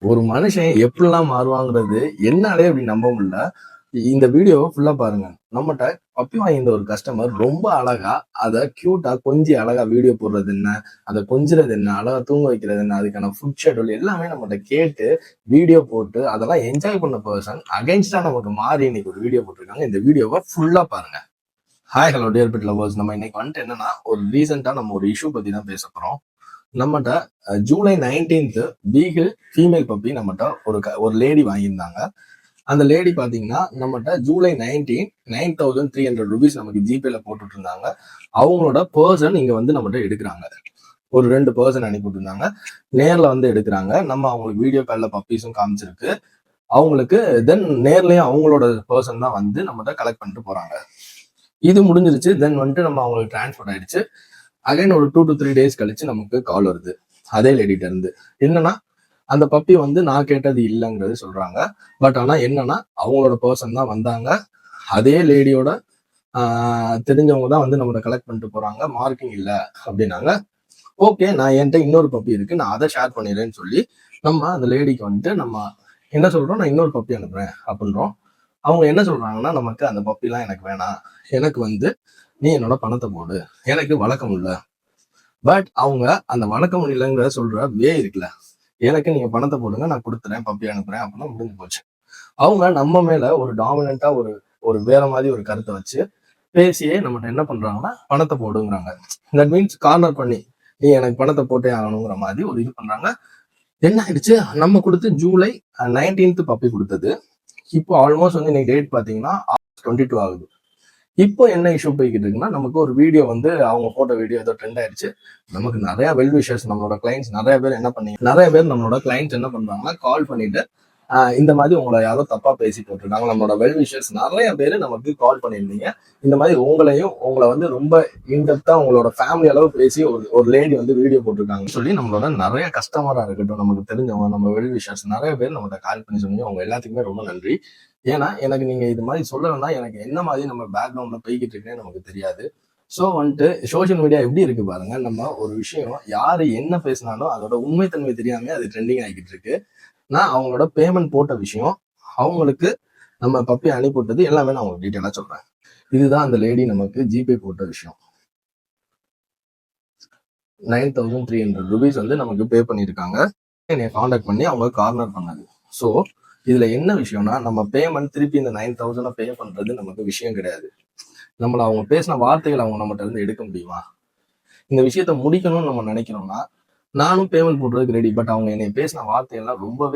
ஒரு மனுஷன் எப்படிலாம் மாறுவாங்கிறது என்னாலே அப்படி நம்ப முடியல. இந்த வீடியோவை ஃபுல்லா பாருங்க. நம்மட்ட பப்பி வாங்கியிருந்த ஒரு கஸ்டமர் ரொம்ப அழகா அத கியூட்டா கொஞ்சி அழகா வீடியோ போடுறது என்ன, அத கொஞ்சுறது என்ன, அழகா தூங்க வைக்கிறது என்ன, அதுக்கான ஃபுட் ஷெட்யூல் எல்லாமே நம்மட்ட கேட்டு வீடியோ போட்டு அதெல்லாம் என்ஜாய் பண்ண பர்சன் அகைன்ஸ்டா நமக்கு மாறி இன்னைக்கு ஒரு வீடியோ போட்டிருக்காங்க. இந்த வீடியோவை ஃபுல்லா பாருங்க. Hi hello dear bed lovers. நம்ம இன்னைக்கு வந்துட்டு என்னன்னா ஒரு ரீசெண்டா நம்ம ஒரு இஷ்யூ பத்தி தான் பேச போறோம். நம்மகிட்ட July 19th beagle female puppy நம்மகிட்ட ஒரு லேடி வாங்கியிருந்தாங்க. அந்த லேடி பாத்தீங்கன்னா நம்மகிட்ட ஜூலை 19 9,300 நமக்கு ஜிபேல போட்டுட்டு இருந்தாங்க. அவங்களோட பர்சன் இங்க வந்து நம்மகிட்ட எடுக்கிறாங்க. ஒரு 2 பர்சன் அனுப்பிட்டு இருந்தாங்க. நேர்ல வந்து எடுக்கிறாங்க. நம்ம அவங்களுக்கு வீடியோ கால்ல பப்பீஸும் காமிச்சிருக்கு. அவங்களுக்கு தென் நேர்லயும் அவங்களோட பர்சன் தான் வந்து நம்மகிட்ட கலெக்ட் பண்ணிட்டு போறாங்க. இது முடிஞ்சிருச்சு. தென் வந்துட்டு நம்ம அவங்களுக்கு டிரான்ஸ்பர் ஆயிடுச்சு. அகைன் ஒரு 2 to 3 days கழிச்சு நமக்கு கால் வருது அதே லேடிட்ட இருந்து. என்னன்னா அந்த பப்பி வந்து நான் கேட்டது இல்லைங்கிறது சொல்றாங்க. பட் ஆனா என்னன்னா அவங்களோட பர்சன் தான் வந்தாங்க. அதே லேடியோட தெரிஞ்சவங்க தான் வந்து நம்மளை கலெக்ட் பண்ணிட்டு போறாங்க. மார்க்கிங் இல்லை அப்படின்னாங்க. ஓகே, நான் என்கிட்ட இன்னொரு பப்பி இருக்கு, நான் அதை ஷேர் பண்ணிடுறேன்னு சொல்லி நம்ம அந்த லேடிக்கு வந்துட்டு நம்ம என்ன சொல்றோம், நான் இன்னொரு பப்பி அனுப்புறேன் அப்படின்றோம். அவங்க என்ன சொல்றாங்கன்னா, நமக்கு அந்த பப்பிலாம் எனக்கு வேணாம், எனக்கு வந்து நீ என்னோட பணத்தை போடு, எனக்கு வழக்கம் இல்லை. பட் அவங்க அந்த வழக்கம் இல்லைங்கிற சொல்ற வே இருக்குல்ல, எனக்கு நீங்க பணத்தை போடுங்க, நான் கொடுத்துறேன், பப்பி அனுப்புறேன் அப்படின்னா முடிஞ்சு போச்சு. அவங்க நம்ம மேல ஒரு டாமினண்டா ஒரு வேற மாதிரி ஒரு கருத்தை வச்சு பேசியே நம்மகிட்ட என்ன பண்றாங்கன்னா பணத்தை போடுங்கிறாங்க. தட் மீன்ஸ் கார்னர் பண்ணி நீ எனக்கு பணத்தை போட்டே ஆகணுங்கிற மாதிரி ஒரு இது பண்றாங்க. என்ன ஆயிடுச்சு, நம்ம கொடுத்து ஜூலை 19th பப்பி கொடுத்தது இப்போ ஆல்மோஸ்ட் வந்து இன்னைக்கு டேட் பாத்தீங்கன்னா August 22 ஆகுது. இப்போ என்ன இஷ்யூ போய்கிட்டு இருக்குன்னா, நமக்கு ஒரு வீடியோ வந்து அவங்க போட்டோ வீடியோ ஏதோ ட்ரெண்ட் ஆயிடுச்சு. நமக்கு நிறைய வெல் விஷர்ஸ், நம்மளோட கிளைண்ட்ஸ் நிறைய பேர் நம்மளோட கிளைண்ட்ஸ் என்ன பண்றாங்கன்னா கால் பண்ணிட்டு இந்த மாதிரி உங்களை யாரோ தப்பா பேசி போட்டிருக்காங்க. நம்மளோட வெல் விஷர்ஸ் நிறைய பேர் நமக்கு கால் பண்ணியிருந்தீங்க. இந்த மாதிரி உங்களை வந்து ரொம்ப இன்டெப்தா உங்களோட ஃபேமிலி அளவு பேசி ஒரு லேடி வந்து வீடியோ போட்டிருக்காங்கன்னு சொல்லி நம்மளோட நிறைய கஸ்டமரா இருக்கட்டும், நமக்கு தெரிஞ்சவங்க, நம்ம வெல் விஷர்ஸ் நிறைய பேர் நம்மகிட்ட கால் பண்ணி சொன்னீங்க. அவங்க எல்லாத்துக்குமே ரொம்ப நன்றி. ஏன்னா எனக்கு நீங்க இது மாதிரி சொல்லணும்னா எனக்கு என்ன மாதிரி நம்ம பேக்ரவுண்ட்ல போய்கிட்டு இருக்குன்னு நமக்கு தெரியாது. ஸோ வந்துட்டு சோஷியல் மீடியா எப்படி இருக்கு பாருங்க. நம்ம ஒரு விஷயம் யாரு என்ன பேசினாலும் அதோட உண்மைத்தன்மை தெரியாம அது ட்ரெண்டிங் ஆகிட்டு இருக்கு. நான் அவங்களோட பேமெண்ட் போட்ட விஷயம், அவங்களுக்கு நம்ம பப்பி அனுப்பிவிட்டது எல்லாமே நான் உங்களுக்கு டீட்டெயிலா சொல்றேன். இதுதான் அந்த லேடி நமக்கு ஜிபே போட்ட விஷயம். 9,300 வந்து நமக்கு பே பண்ணியிருக்காங்க. என்னை காண்டாக்ட் பண்ணி அவங்க கார்னர் பண்ணது. ஸோ இதுல என்ன விஷயம்னா, நம்ம பேமெண்ட் திருப்பி இந்த 9,000 பே பண்றது நமக்கு விஷயம் கிடையாது. நம்மள அவங்க பேசின வார்த்தைகள் அவங்க நம்மகிட்ட இருந்து எடுக்க முடியுமா? இந்த விஷயத்த முடிக்கணும்னு நம்ம நினைக்கிறோம்னா நானும் பேமெண்ட் போடுறதுக்கு ரெடி. பட் அவங்க என்னை பேசின வார்த்தைகள்லாம் ரொம்பவே